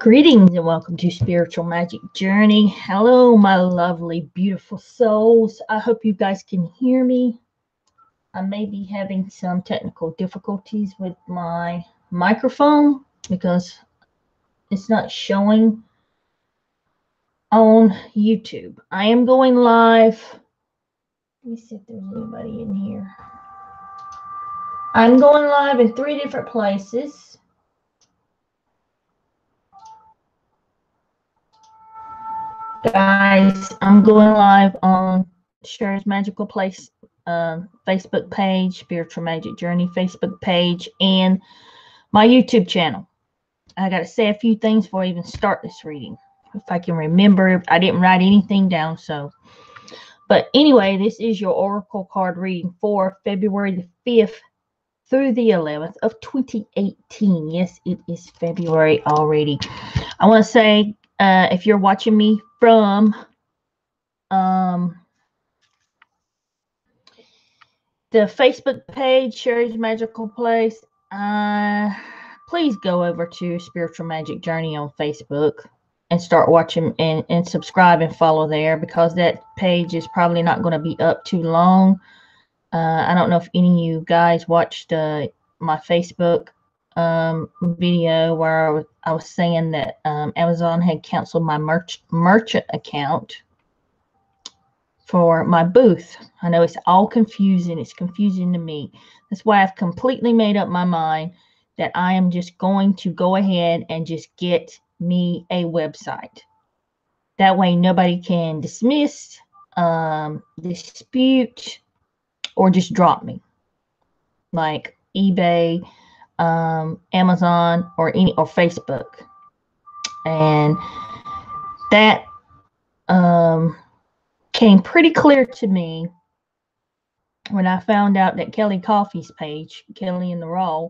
Greetings and welcome to Spiritual Magic Journey. Hello, my lovely, beautiful souls. I hope you guys can hear me. I may be having some technical difficulties with my microphone because it's not showing on YouTube. I am going live. Let me see if there's anybody in here. I'm going live in 3 different places. Guys, I'm going live on Sherry's Magical Place Facebook page, Spiritual Magic Journey Facebook page, and my YouTube channel. I got to say a few things before I even start this reading. If I can remember, I didn't write anything down, so. But anyway, this is your Oracle card reading for February the 5th through the 11th of 2018. Yes, it is February already. I want to say, if you're watching me from the Facebook page, Sherry's Magical Place, please go over to Spiritual Magic Journey on Facebook and start watching and subscribe and follow there, because that page is probably not going to be up too long. I don't know if any of you guys watched my Facebook video where I was saying that Amazon had canceled my merchant account for my booth. I know it's all confusing. It's confusing to me. That's why I've completely made up my mind that I am just going to go ahead and just get me a website. That way nobody can dismiss, dispute, or just drop me like eBay, Amazon, or Facebook. And that came pretty clear to me when I found out that Kelly Coffey's page, Kelly in the Raw,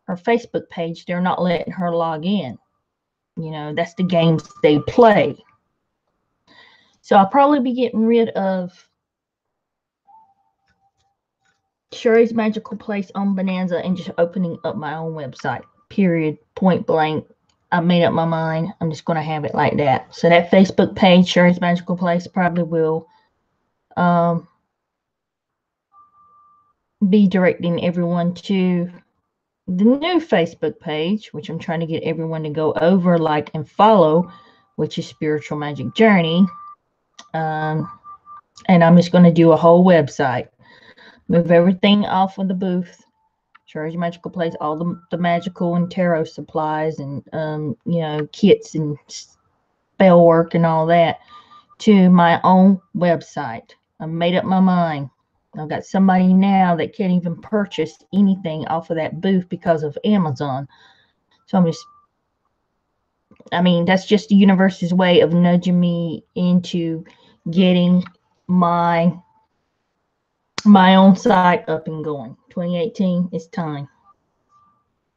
her Facebook page, they're not letting her log in. You know, that's the games they play. So I'll probably be getting rid of Sherry's Magical Place on Bonanza and just opening up my own website. Period. Point blank. I made up my mind. I'm just going to have it like that. So that Facebook page, Sherry's Magical Place, probably will be directing everyone to the new Facebook page, which I'm trying to get everyone to go over, like, and follow, which is Spiritual Magic Journey. And I'm just going to do a whole website. Move everything off of the booth, Sherry's Magical Place, all the magical and tarot supplies and, you know, kits and spell work and all that, to my own website. I made up my mind. I've got somebody now that can't even purchase anything off of that booth because of Amazon. So I'm just, I mean, that's just the universe's way of nudging me into getting my own site up and going. 2018, it's time.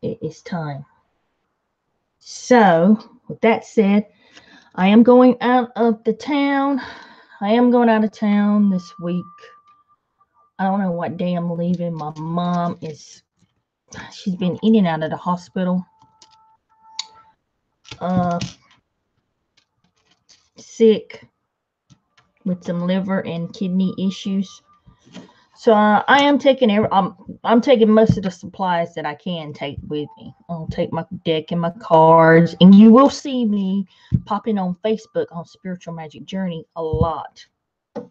It is time. So, with that said, I am going out of the town. I am going out of town this week. I don't know what day I'm leaving. My mom she's been in and out of the hospital. Sick with some liver and kidney issues. So I am taking I'm taking most of the supplies that I can take with me. I'll take my deck and my cards, and you will see me popping on Facebook on Spiritual Magic Journey a lot.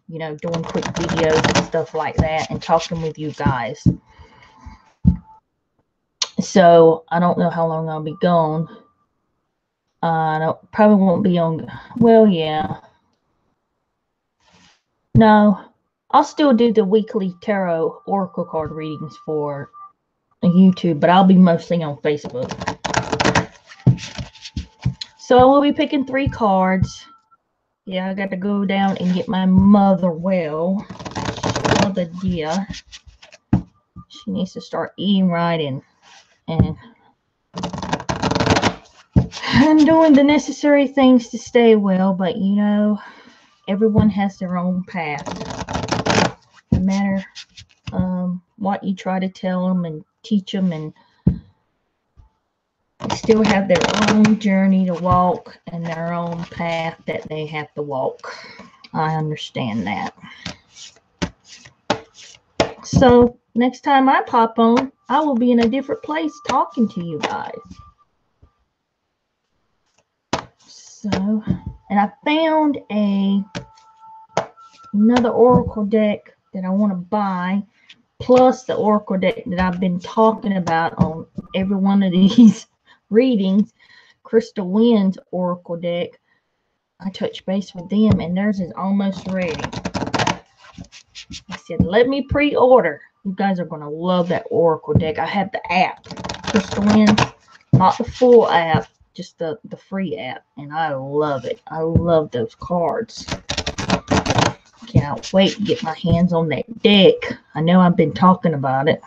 You know, doing quick videos and stuff like that, and talking with you guys. So I don't know how long I'll be gone. Probably won't be on. Well, yeah. No. I'll still do the weekly tarot oracle card readings for YouTube, but I'll be mostly on Facebook. So I will be picking 3 cards. Yeah, I got to go down and get my mother well. Mother dear. She needs to start eating right and doing the necessary things to stay well, but you know, everyone has their own path. No matter what you try to tell them and teach them and They still have their own journey to walk and their own path that they have to walk. I understand that. So next time I pop on, I will be in a different place talking to you guys. So, and I found another Oracle deck that I want to buy, plus the Oracle deck that I've been talking about on every one of these readings, Crystal Wind's Oracle deck. I touched base with them, and theirs is almost ready. I said, let me pre-order. You guys are going to love that Oracle deck. I have the app, Crystal Wind, not the full app, just the free app, and I love it. I love those cards. Can't wait to get my hands on that deck. I know I've been talking about it.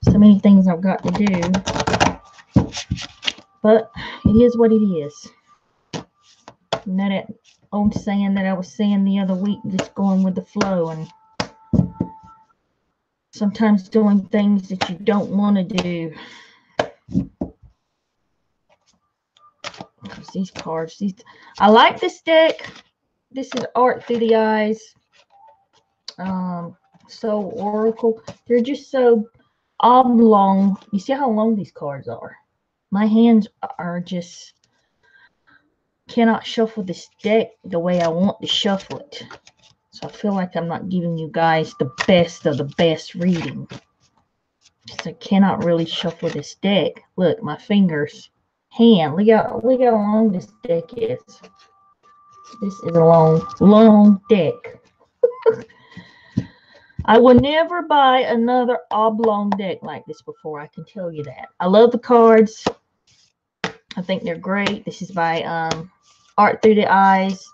So many things I've got to do. But it is what it is. You know that old saying that I was saying the other week, just going with the flow, and sometimes doing things that you don't want to do. These cards, I like this deck. This is Art Through the Eyes. So Oracle, they're just so oblong. You see how long these cards are? My hands are just cannot shuffle this deck the way I want to shuffle it. So I feel like I'm not giving you guys the best of the best reading. Because I cannot really shuffle this deck. Look, my fingers, hand. Look how long this deck is. This is a long deck. I will never buy another oblong deck like this before. I can tell you that. I love the cards. I think they're great. This is by Art Through the Eyes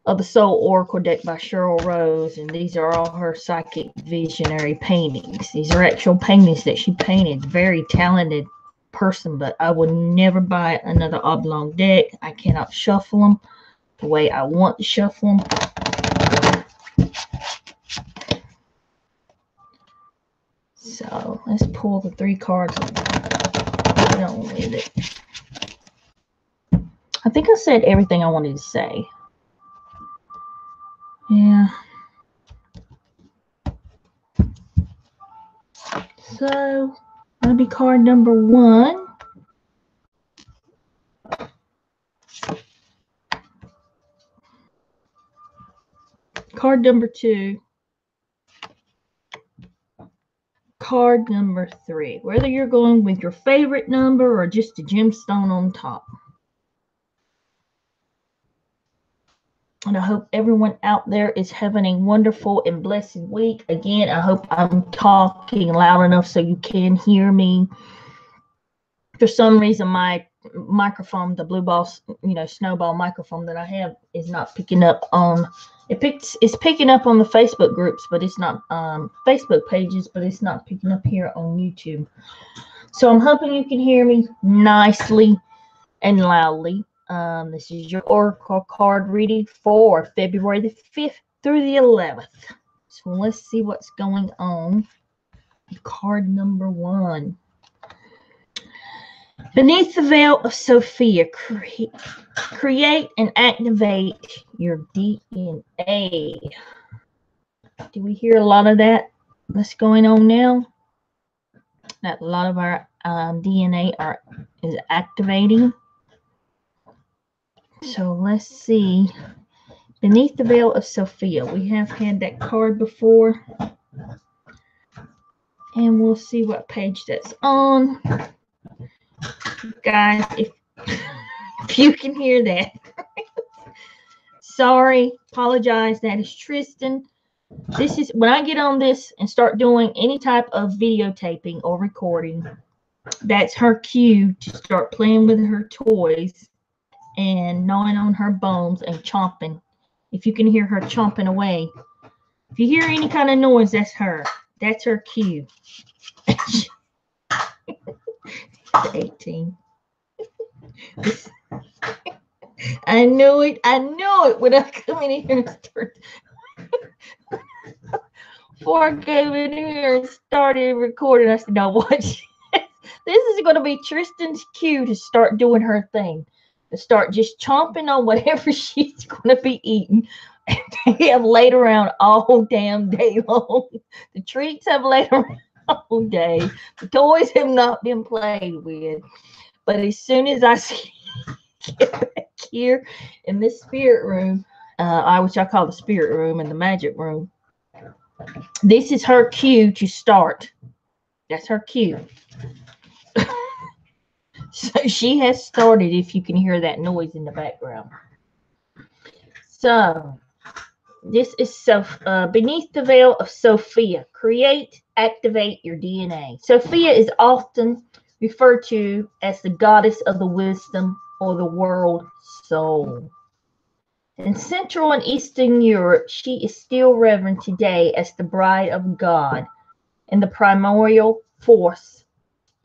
of the Soul Oracle deck by Cheryl Rose. And these are all her psychic visionary paintings. These are actual paintings that she painted. Very talented person, but I will never buy another oblong deck. I cannot shuffle them the way I want to shuffle them. So let's pull the 3 cards and get on with it. I think I said everything I wanted to say. Yeah. So that'll be card number 1. Card number 2. Card number 3. Whether you're going with your favorite number or just a gemstone on top. And I hope everyone out there is having a wonderful and blessed week. Again, I hope I'm talking loud enough so you can hear me. For some reason, my microphone, the blue ball, snowball microphone that I have, is not picking up on. It's picking up on the Facebook groups, but it's not Facebook pages, but it's not picking up here on YouTube. So I'm hoping you can hear me nicely and loudly. This is your Oracle card reading for February the 5th through the 11th. So let's see what's going on. Card number 1. Beneath the Veil of Sophia, create and activate your DNA. Do we hear a lot of that that's going on now? That a lot of our DNA is activating. So let's see. Beneath the Veil of Sophia. We have had that card before. And we'll see what page that's on. Guys, if you can hear that. Sorry. Apologize. That is Tristan. This is when I get on this and start doing any type of videotaping or recording. That's her cue to start playing with her toys and gnawing on her bones and chomping. If you can hear her chomping away, if you hear any kind of noise, that's her. That's her cue. 18. I know it. I know it when I come in here and start. Before I came in here and started recording, I said, "Now watch." This is going to be Tristan's cue to start doing her thing. To start just chomping on whatever she's going to be eating. And they have laid around all damn day long. The treats have laid around all day. The toys have not been played with. But as soon as I get back here in this spirit room, which I call the spirit room and the magic room, this is her cue to start. That's her cue. So she has started, if you can hear that noise in the background. So this is beneath the veil of Sophia. Create, activate your DNA. Sophia is often referred to as the goddess of the wisdom or the world soul. In Central and Eastern Europe, she is still revered today as the bride of God and the primordial force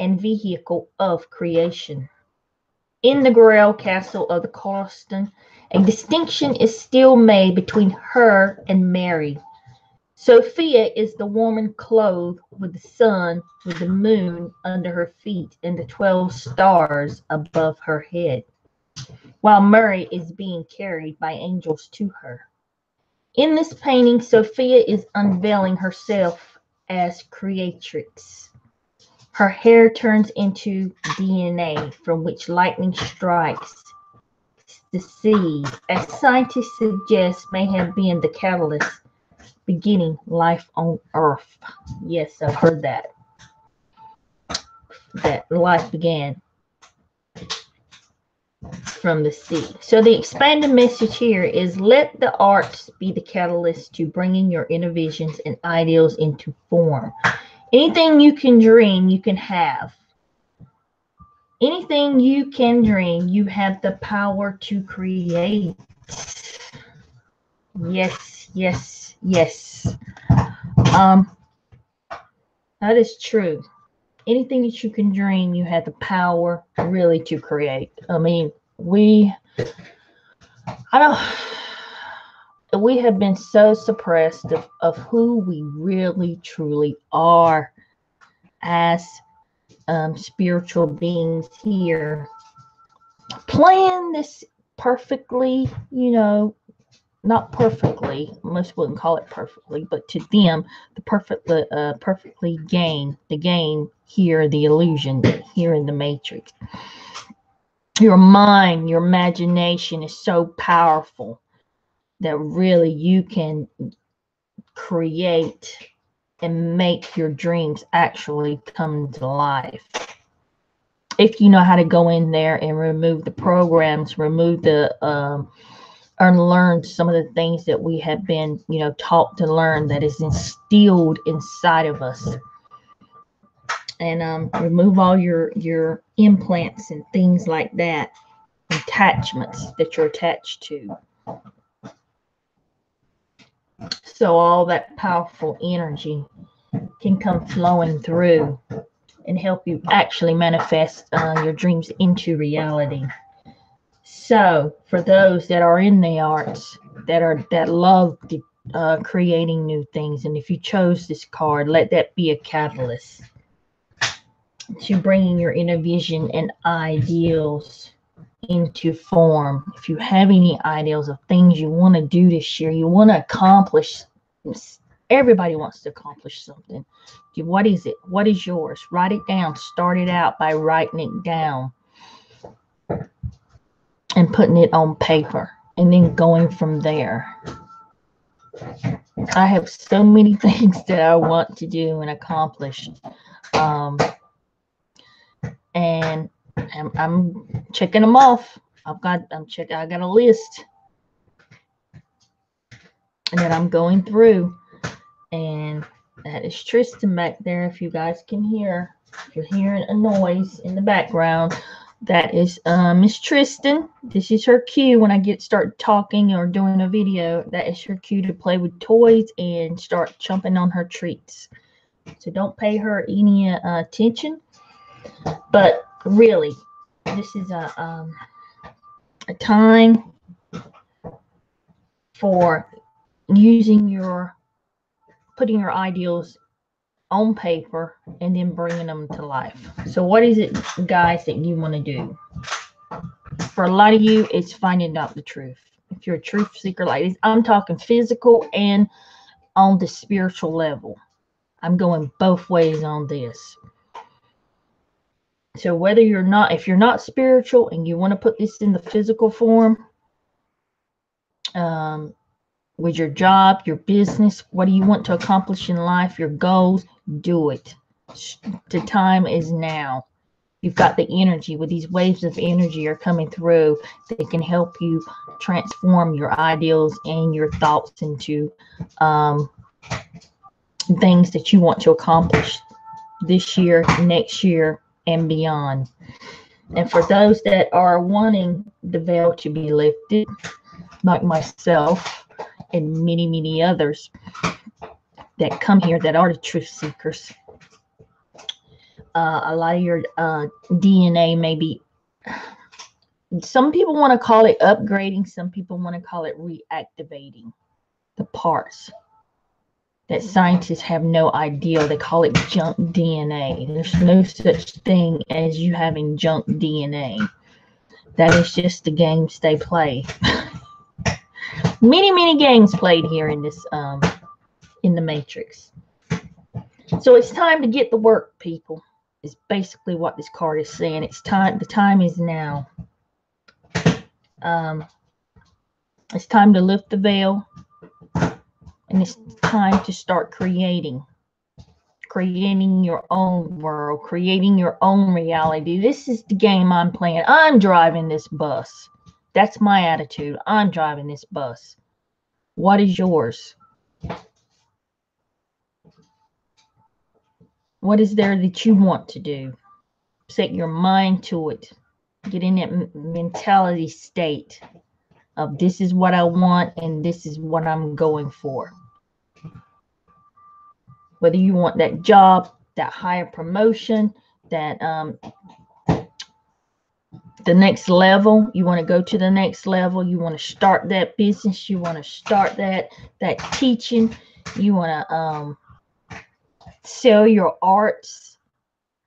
and vehicle of creation. In the Grail Castle of the Carlston, a distinction is still made between her and Mary. Sophia is the woman clothed with the sun, with the moon under her feet, and the 12 stars above her head, while Mary is being carried by angels to her. In this painting, Sophia is unveiling herself as creatrix. Her hair turns into DNA from which lightning strikes. The seed, as scientists suggest, may have been the catalyst beginning life on Earth. Yes, I've heard that. That life began from the seed. So the expanded message here is, let the arts be the catalyst to bringing your inner visions and ideals into form. Anything you can dream, you can have. Anything you can dream, you have the power to create. Yes, yes, yes. That is true. Anything that you can dream, you have the power really to create. I mean, we have been so suppressed of who we really truly are as spiritual beings here, playing this perfectly, not perfectly, most wouldn't call it perfectly, but to them, the perfectly game here, the illusion here in the Matrix. Your mind, your imagination is so powerful that really you can create and make your dreams actually come to life. If you know how to go in there and remove the programs, remove the unlearn some of the things that we have been, taught to learn, that is instilled inside of us, and remove all your implants and things like that, attachments that you're attached to. So all that powerful energy can come flowing through and help you actually manifest your dreams into reality. So for those that are in the arts, that love creating new things, and if you chose this card, let that be a catalyst to bringing your inner vision and ideals into form. If you have any ideals of things you want to do this year, you want to accomplish, everybody wants to accomplish something. What is it? What is yours? Write it down. Start it out by writing it down and putting it on paper, and then going from there. I have so many things that I want to do and accomplish, and I'm checking them off. I got a list that I'm going through, and that is Tristan back there. If you guys can hear, if you're hearing a noise in the background, that is Miss Tristan. This is her cue when I start talking or doing a video. That is her cue to play with toys and start jumping on her treats. So don't pay her any attention. But really, this is a time for putting your ideals on paper and then bringing them to life. So what is it, guys, that you want to do? For a lot of you, it's finding out the truth. If you're a truth seeker like this, I'm talking physical and on the spiritual level. I'm going both ways on this. So whether you're not, if you're not spiritual and you want to put this in the physical form, with your job, your business, what do you want to accomplish in life, your goals, do it. The time is now. You've got the energy. With these waves of energy are coming through, they can help you transform your ideals and your thoughts into things that you want to accomplish this year, next year, and beyond. And for those that are wanting the veil to be lifted, like myself and many, many others that come here that are the truth seekers, a lot of your DNA may be, some people want to call it upgrading, some people want to call it reactivating the parts that scientists have no idea. They call it junk DNA. There's no such thing as you having junk DNA. That is just the games they play. Many, many games played here in this in the Matrix. So it's time to get the work, people. Is basically what this card is saying. It's time. The time is now. It's time to lift the veil, and it's time to start creating your own world, creating your own reality. This is the game I'm playing. I'm driving this bus. That's my attitude. I'm driving this bus. What is yours? What is there that you want to do? Set your mind to it. Get in that mentality state of this is what I want and this is what I'm going for. Whether you want that job, that higher promotion, that the next level, you want to go to the next level, you want to start that business, you want to start that teaching, you want to sell your arts,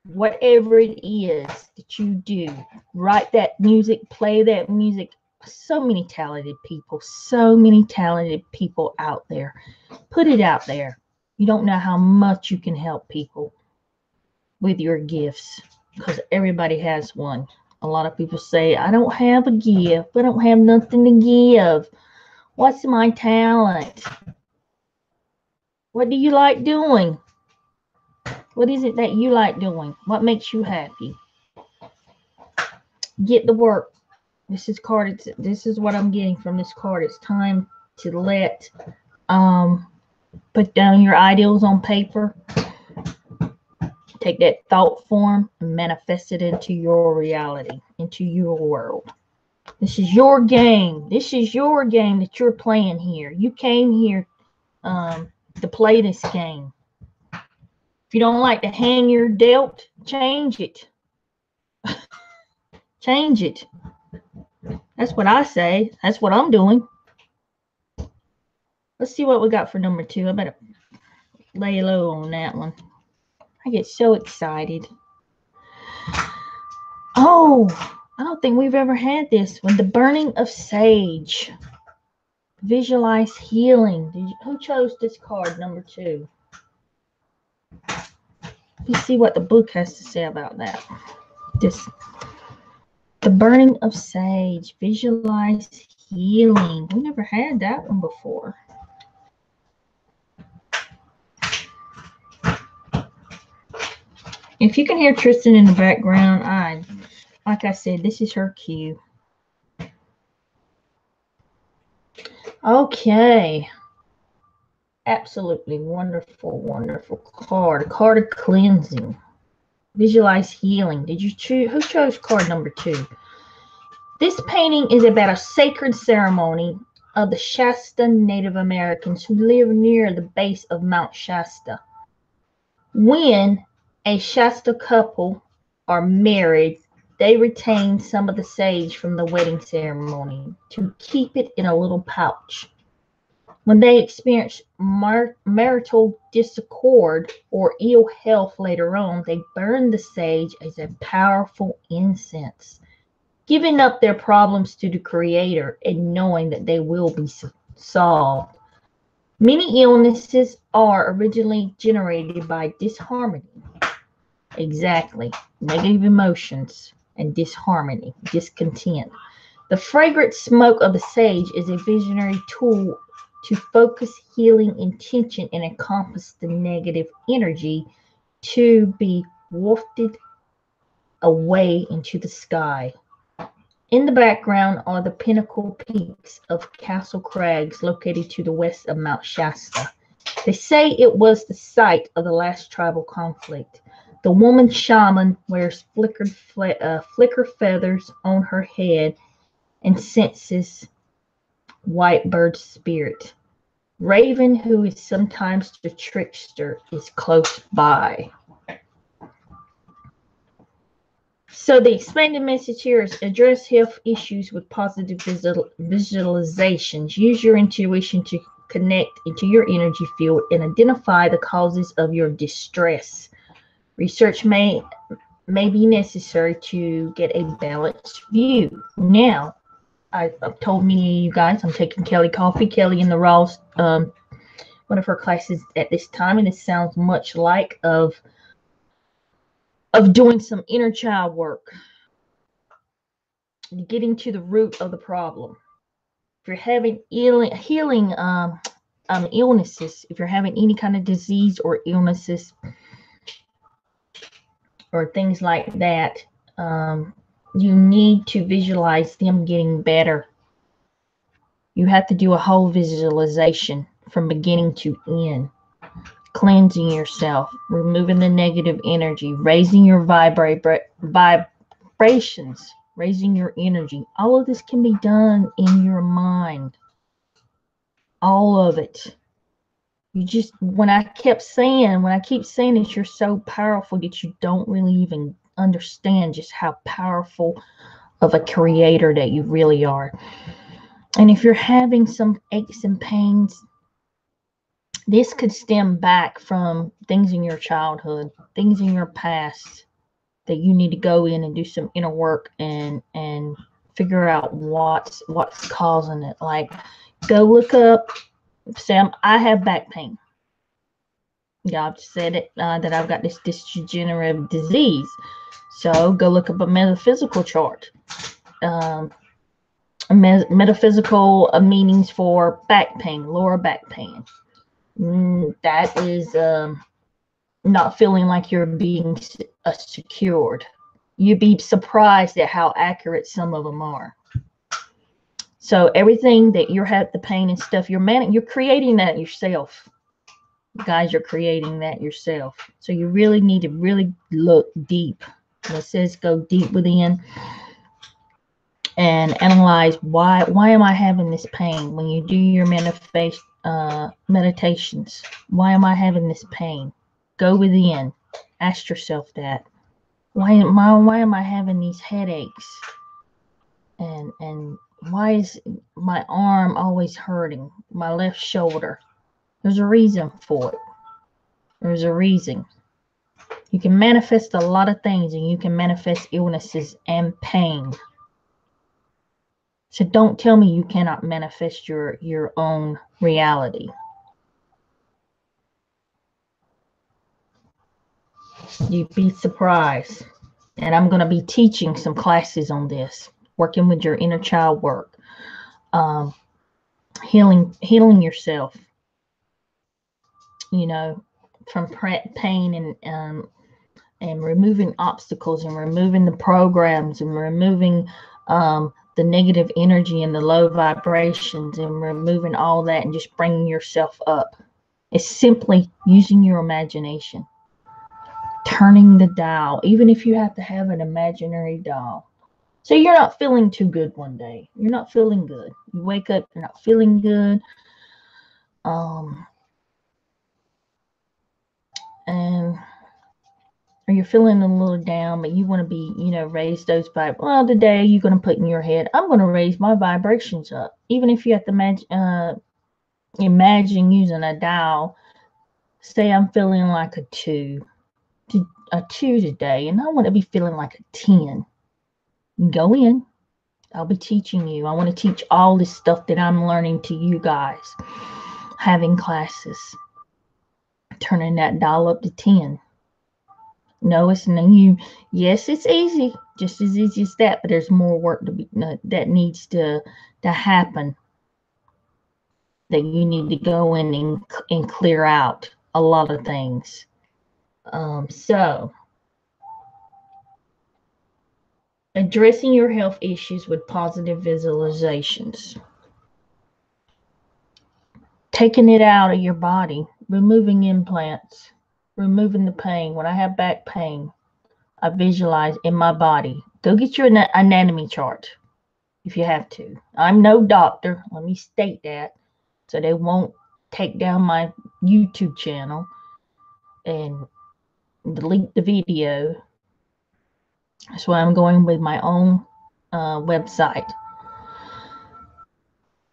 whatever it is that you do, write that music, play that music. So many talented people out there. Put it out there. You don't know how much you can help people with your gifts, because everybody has one. A lot of people say, I don't have a gift. I don't have nothing to give. What's my talent? What do you like doing? What is it that you like doing? What makes you happy? Get the work. This is card. This is what I'm getting from this card. It's time to let put down your ideals on paper. Take that thought form and manifest it into your reality, into your world. This is your game. This is your game that you're playing here. You came here to play this game. If you don't like the hand you're dealt, change it. Change it. That's what I say. That's what I'm doing. Let's see what we got for number 2. I better lay low on that one. I get so excited. Oh, I don't think we've ever had this one. The burning of sage. Visualize healing. Who chose this card, number 2? Let's see what the book has to say about that. The burning of sage. Visualize healing. We never had that one before. If you can hear Tristan in the background, like I said, this is her cue. Okay. Absolutely wonderful, wonderful card. A card of cleansing. Visualize healing. Did you choose? Who chose card number 2? This painting is about a sacred ceremony of the Shasta Native Americans who live near the base of Mount Shasta. When a Shasta couple are married, they retain some of the sage from the wedding ceremony to keep it in a little pouch. When they experience marital discord or ill health later on, they burn the sage as a powerful incense, giving up their problems to the Creator and knowing that they will be solved. Many illnesses are originally generated by disharmony. Exactly. Negative emotions and disharmony, discontent. The fragrant smoke of the sage is a visionary tool to focus healing intention and encompass the negative energy to be wafted away into the sky. In the background are the pinnacle peaks of Castle Crags located to the west of Mount Shasta. They say it was the site of the last tribal conflict. The woman shaman wears flicker feathers on her head and senses white bird's spirit. Raven, who is sometimes the trickster, is close by. So the expanded message here is address health issues with positive visualizations. Use your intuition to connect into your energy field and identify the causes of your distress. Research may be necessary to get a balanced view. Now, I've told many of you guys I'm taking Kelly Coffee. Kelly in the Raws, one of her classes at this time, and it sounds much like of doing some inner child work, getting to the root of the problem. If you're having healing illnesses, if you're having any kind of disease or illnesses or things like that, you need to visualize them getting better. You have to do a whole visualization from beginning to end. Cleansing yourself, removing the negative energy, raising your vibrations, raising your energy. All of this can be done in your mind. All of it. You just, when I keep saying that you're so powerful that you don't really even understand just how powerful of a creator that you really are. And if you're having some aches and pains, this could stem back from things in your childhood, things in your past that you need to go in and do some inner work and figure out what's causing it. Like, go look up, Sam, I have back pain. Yeah, I've said it, that I've got this degenerative disease. So go look up a metaphysical chart. Metaphysical meanings for back pain, lower back pain. That is not feeling like you're being secured. You'd be surprised at how accurate some of them are. So everything that you're having, the pain and stuff, you're creating that yourself. Guys, you're creating that yourself. So you really need to really look deep. It says go deep within and analyze why am I having this pain? When you do your meditations, why am I having this pain? Go within. Ask yourself that. Why am I having these headaches? And why is my arm always hurting? My left shoulder. There's a reason for it. There's a reason. You can manifest a lot of things, and you can manifest illnesses and pain. So don't tell me you cannot manifest your own reality. You'd be surprised. And I'm going to be teaching some classes on this, working with your inner child work, healing yourself, you know, from pain and removing obstacles and removing the programs and removing the negative energy and the low vibrations and removing all that and just bringing yourself up. It's simply using your imagination, turning the dial, even if you have to have an imaginary dial. So you're not feeling too good one day. You're not feeling good. You wake up, you're not feeling good. Or you're feeling a little down, but you want to be, raise those vibrations. Well, today you're going to put in your head, I'm going to raise my vibrations up. Even if you have to imagine using a dial. Say I'm feeling like a 2 today, and I want to be feeling like a 10. Go in. I'll be teaching you. I want to teach all this stuff that I'm learning to you guys. Having classes. Turning that dial up to 10. No, it's not you. Yes, it's easy. Just as easy as that, but there's more work that needs to happen. That you need to go in and clear out a lot of things. So, addressing your health issues with positive visualizations. Taking it out of your body, removing implants, removing the pain. When I have back pain, I visualize in my body. Go get your anatomy chart if you have to. I'm no doctor. Let me state that so they won't take down my YouTube channel and delete the video. That's why I'm going with my own website.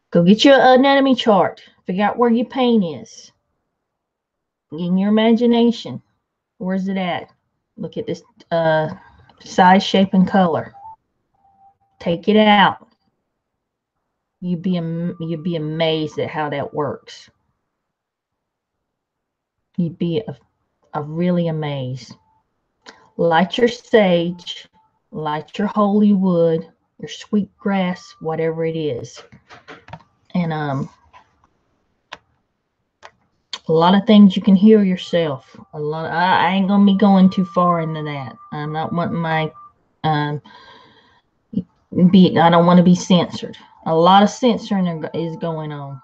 Go get your anatomy chart. Figure out where your pain is. In your imagination, where's it at? Look at this size, shape, and color. Take it out. You'd be amazed at how that works. You'd be really amazed. Light your sage, light your holy wood, your sweet grass, whatever it is. And a lot of things you can heal yourself. I ain't gonna be going too far into that. I'm not wanting my I don't want to be censored. A lot of censoring is going on.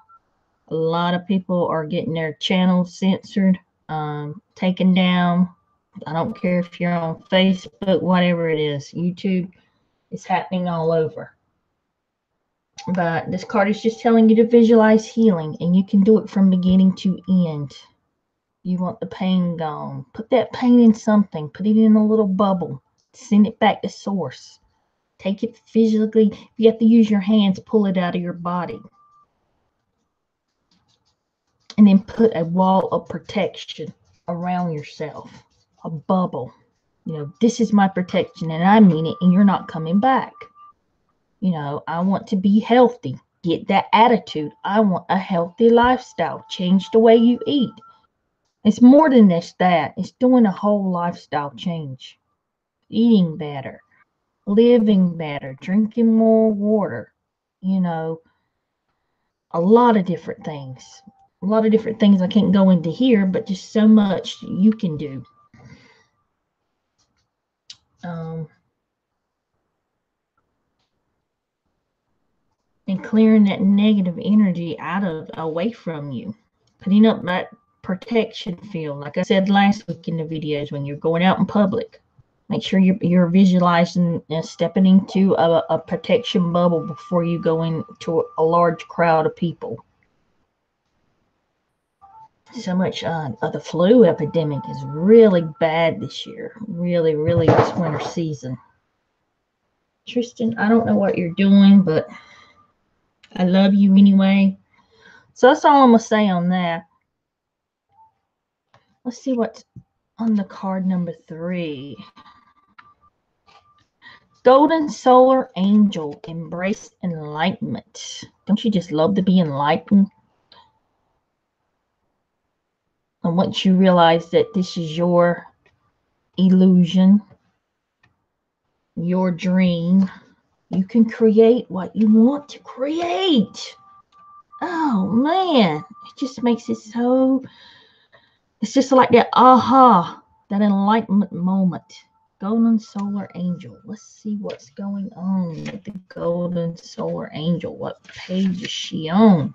A lot of people are getting their channels censored, taken down. I don't care if you're on Facebook, whatever it is, YouTube, it's happening all over. But this card is just telling you to visualize healing, and you can do it from beginning to end. You want the pain gone. Put that pain in something. Put it in a little bubble. Send it back to source. Take it physically. If you have to use your hands, pull it out of your body. And then put a wall of protection around yourself. A bubble. You know, this is my protection, and I mean it, and you're not coming back. You know, I want to be healthy. Get that attitude. I want a healthy lifestyle. Change the way you eat. It's more than just that. It's doing a whole lifestyle change. Eating better. Living better. Drinking more water. You know, a lot of different things. A lot of different things I can't go into here, but just so much you can do. And clearing that negative energy away from you. Putting up that protection field. Like I said last week in the videos, when you're going out in public, make sure you're visualizing and stepping into a protection bubble before you go into a large crowd of people. So much of the flu epidemic is really bad this year. Really, really this winter season. Tristan, I don't know what you're doing, but I love you anyway. So that's all I'm going to say on that. Let's see what's on the card number 3. Golden Solar Angel, embrace enlightenment. Don't you just love to be enlightened? And once you realize that this is your illusion, your dream, you can create what you want to create. Oh man, it just makes it so, it's just like that aha, that enlightenment moment. Golden Solar Angel. Let's see what's going on with the Golden Solar Angel. What page is she on?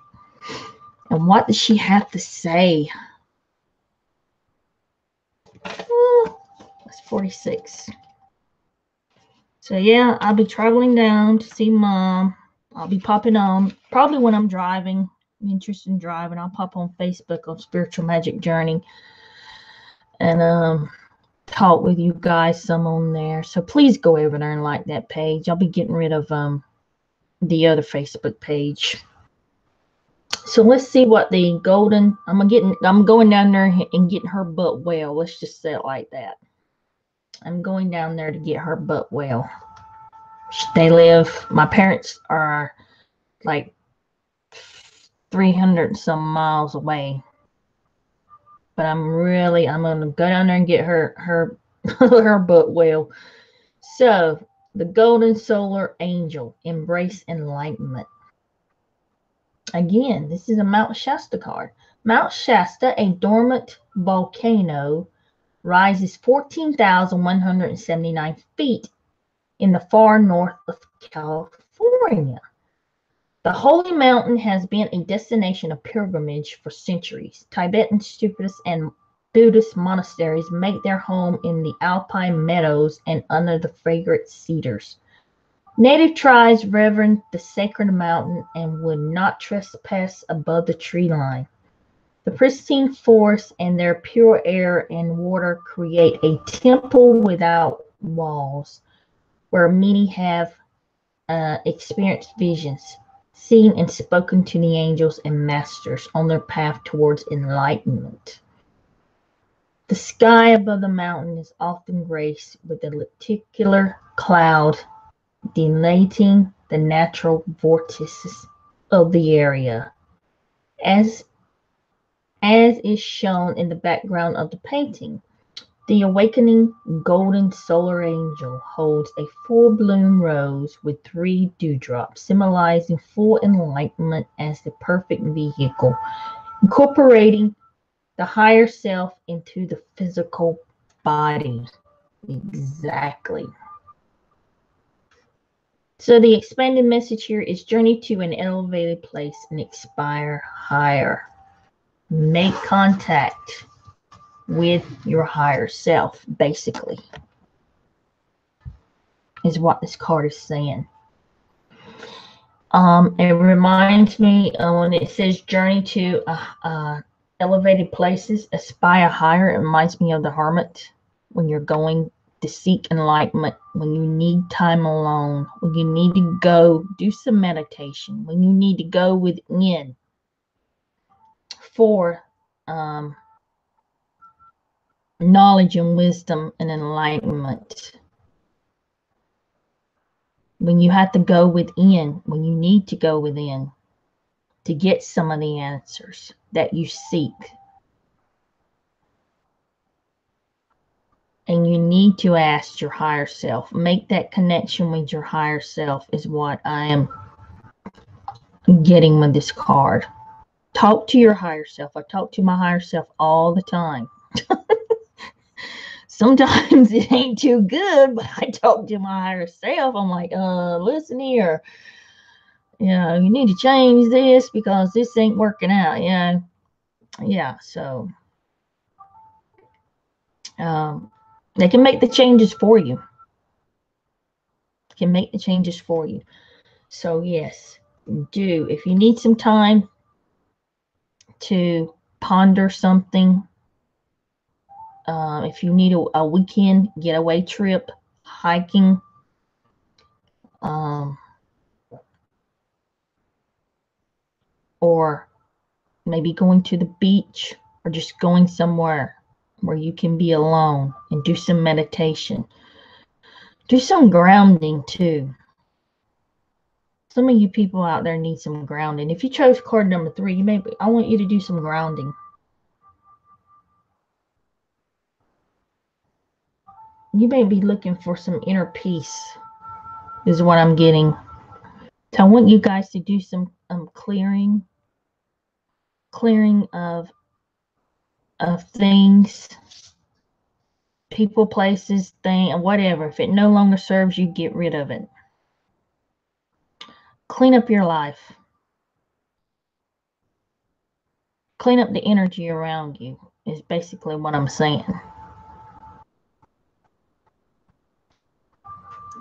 And what does she have to say? That's 46. So yeah, I'll be traveling down to see Mom. I'll be popping on, probably when I'm driving. I'm interested in driving. I'll pop on Facebook on Spiritual Magic Journey. And talk with you guys some on there. So please go over there and like that page. I'll be getting rid of the other Facebook page. So let's see what the golden. I'm going down there and getting her butt well. Let's just say it like that. I'm going down there to get her butt well. They live. My parents are like 300 some miles away. But I'm gonna go down there and get her her butt well. So the golden solar angel, embrace enlightenment. Again, this is a Mount Shasta card. Mount Shasta, a dormant volcano, rises 14,179 feet in the far north of California. The holy mountain has been a destination of pilgrimage for centuries. Tibetan stupas and Buddhist monasteries make their home in the alpine meadows and under the fragrant cedars. Native tribes reverence the sacred mountain and would not trespass above the tree line. The pristine forests and their pure air and water create a temple without walls, where many have experienced visions, seen and spoken to the angels and masters on their path towards enlightenment. The sky above the mountain is often graced with a lenticular cloud delineating the natural vortices of the area, as is shown in the background of the painting. The awakening golden solar angel holds a full-bloom rose with 3 dewdrops, symbolizing full enlightenment as the perfect vehicle, incorporating the higher self into the physical body. Exactly. So the expanded message here is journey to an elevated place and aspire higher. Make contact with your higher self, basically, is what this card is saying. It reminds me when it says journey to elevated places, aspire higher. It reminds me of the hermit when you're going to seek enlightenment, when you need time alone, when you need to go do some meditation, when you need to go within for knowledge and wisdom and enlightenment. When you have to go within, when you need to go within to get some of the answers that you seek. And you need to ask your higher self. Make that connection with your higher self is what I am getting with this card. Talk to your higher self. I talk to my higher self all the time. Sometimes it ain't too good, but I talk to my higher self. I'm like, listen here. You need to change this because this ain't working out. Yeah. So they can make the changes for you. Can make the changes for you. So yes, do. If you need some time to ponder something, if you need a weekend getaway trip, hiking, or maybe going to the beach, or just going somewhere where you can be alone and do some meditation. Do some grounding too. Some of you people out there need some grounding. If you chose card number 3, I want you to do some grounding. You may be looking for some inner peace, is what I'm getting. So I want you guys to do some clearing of things, people, places, whatever. If it no longer serves you, get rid of it. Clean up your life. Clean up the energy around you is basically what I'm saying.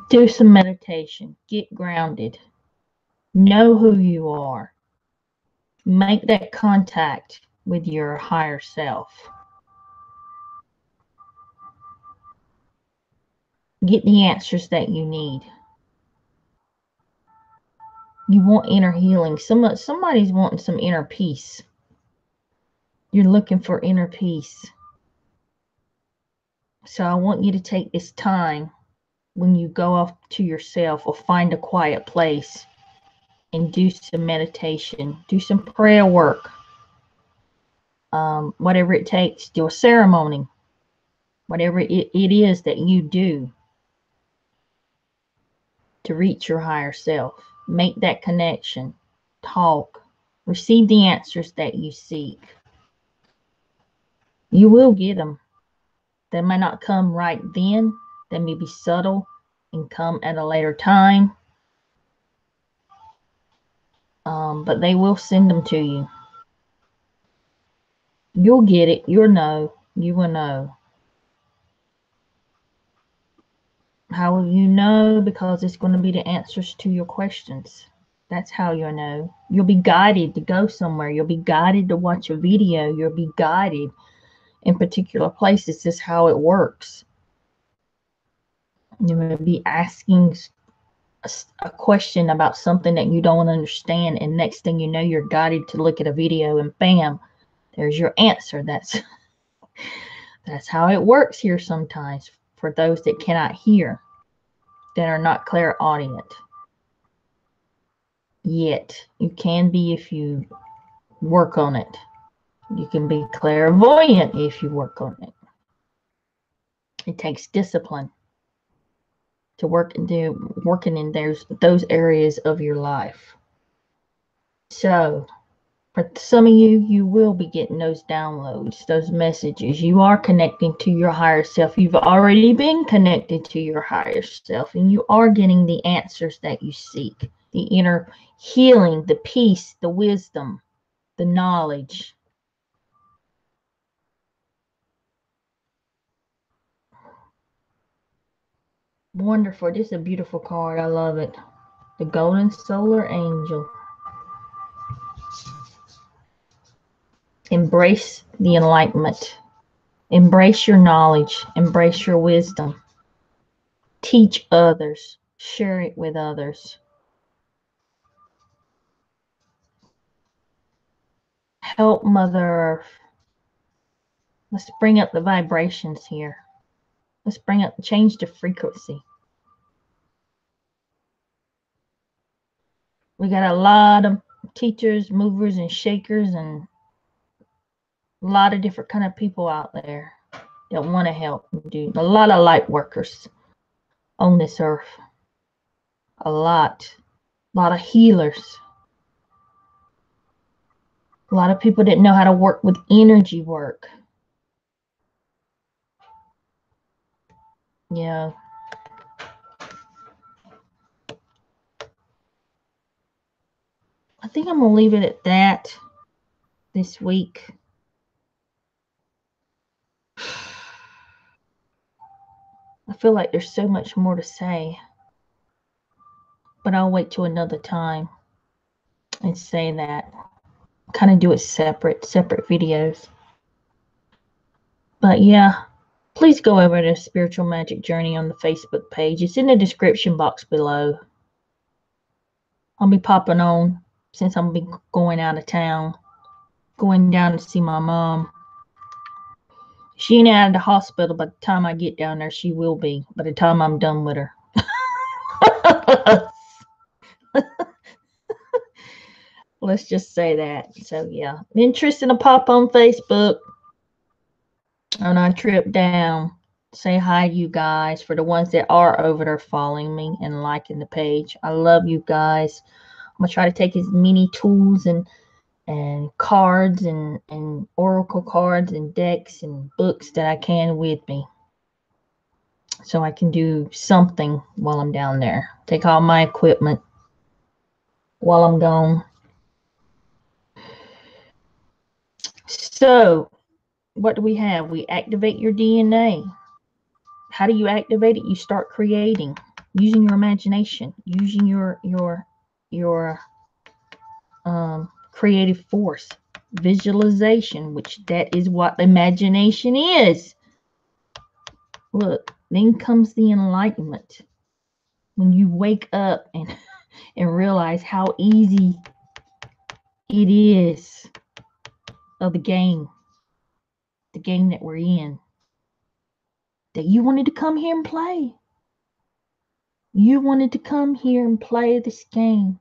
Do some meditation. Get grounded. Know who you are. Make that contact with your higher self. Get the answers that you need. You want inner healing. Somebody's wanting some inner peace. You're looking for inner peace. So I want you to take this time when you go off to yourself or find a quiet place and do some meditation, do some prayer work, whatever it takes, do a ceremony, whatever it is that you do to reach your higher self. Make that connection, talk, receive the answers that you seek. You will get them. They might not come right then. They may be subtle and come at a later time. But they will send them to you. You'll get it. You'll know. You will know. How will you know? Because it's going to be the answers to your questions. That's how you'll know. You'll be guided to go somewhere. You'll be guided to watch a video. You'll be guided in particular places. This is how it works. You may be asking a question about something that you don't understand, and next thing you know, you're guided to look at a video, and bam, there's your answer. That's how it works here sometimes for those that cannot hear, that are not clairaudient. Yet you can be if you work on it. You can be clairvoyant if you work on it. It takes discipline to working in those areas of your life. So for some of you, you will be getting those downloads, those messages. You are connecting to your higher self. You've already been connected to your higher self, and you are getting the answers that you seek, the inner healing, the peace, the wisdom, the knowledge. Wonderful. This is a beautiful card. I love it. The Golden Solar Angel. Embrace the enlightenment. Embrace your knowledge. Embrace your wisdom. Teach others. Share it with others. Help Mother Earth. Let's bring up the vibrations here. Let's change the frequency. We got a lot of teachers, movers, and shakers, and a lot of different kind of people out there that want to help and do. A lot of light workers on this earth. A lot of healers. A lot of people that know how to work with energy work. Yeah. I think I'm going to leave it at that this week. I feel like there's so much more to say, but I'll wait till another time and say that. Kind of do it separate videos. But yeah, please go over to Spiritual Magic Journey on the Facebook page. It's in the description box below. I'll be popping on since I'm be going out of town, going down to see my mom. She ain't out of the hospital. By the time I get down there, she will be. By the time I'm done with her. Let's just say that. So yeah, interested to pop on Facebook on our trip down. Say hi to you guys. For the ones that are over there following me and liking the page, I love you guys. I'm gonna try to take as many tools and cards and oracle cards and decks and books that I can with me, so I can do something while I'm down there. Take all my equipment while I'm gone. So what do we have? We activate your DNA. How do you activate it? You start creating, using your imagination, using your creative force, visualization, which that is what imagination is. Look, then comes the enlightenment. When you wake up and and realize how easy it is of the game that we're in, that you wanted to come here and play. You wanted to come here and play this game.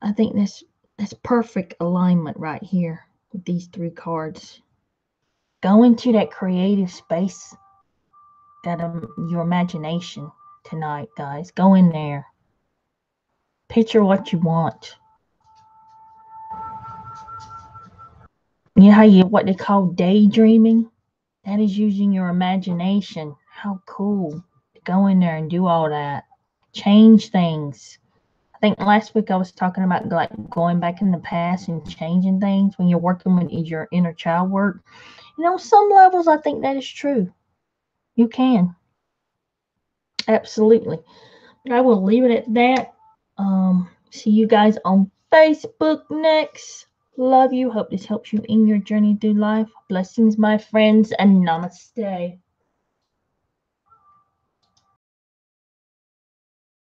I think that's perfect alignment right here with these 3 cards. Go into that creative space, that your imagination tonight, guys. Go in there. Picture what you want. You know how what they call daydreaming? That is using your imagination. How cool to go in there and do all that. Change things. I think last week I was talking about like going back in the past and changing things when you're working with your inner child work. Some levels I think that is true. You can. Absolutely. But I will leave it at that. See you guys on Facebook next. Love you. Hope this helps you in your journey through life. Blessings, my friends, and namaste.